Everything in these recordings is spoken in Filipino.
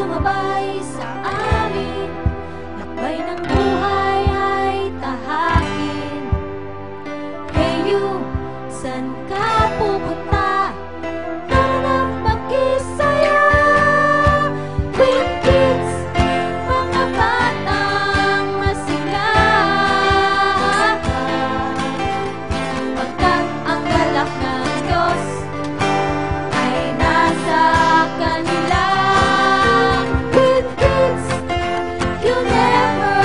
sumabay sa amin. Lakbay ng buhay ay tahakin. Hey you, saan ka pupunta? Tara na mag-isaya. Queen Kids, mga batang masigla. Pagkat ang galak ng Diyos ay nasa kanila. Queen Kids, you never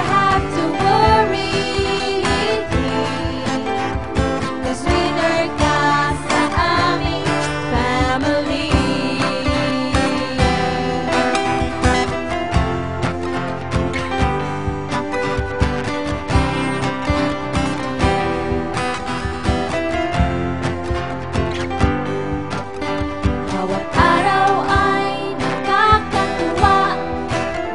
have to worry, 'cause winner ka sa aming family. Bawat araw ay nakakatuwa,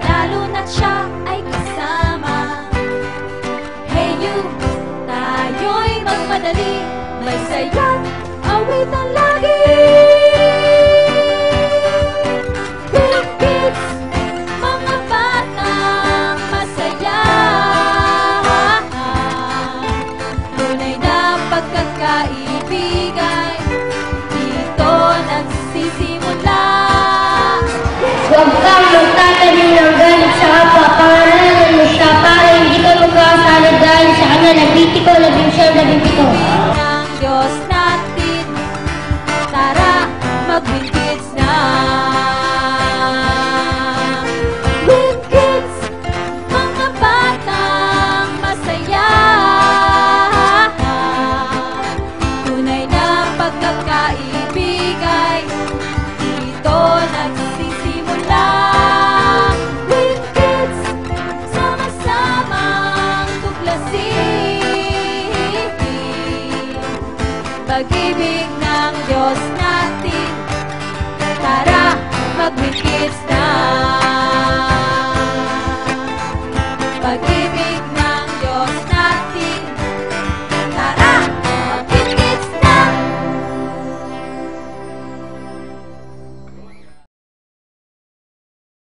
lalo na't siya ay kasama. Hey you, tayo'y magmadali, may saya't awitan lagi. Queen Kids, mga batang masaya. Tunay na pagkakaibigan, dito nagsisimula. Huwag kang magtatanim ng galit sa kapwa. Pangalanan mo siya para hindi ka magkakasanad dahil sa kanya. 17, 17. Ng Diyos natin, tara mag-Queen Kids na. Queen Kids, mga batang masaya. Tunay na pagkakaibigay, dito nagsisimula. Queen Kids, sama-samang tuklasin pag-ibig ng Diyos natin. Tara, mag-Queen Kids na. Pag-ibig ng Diyos natin.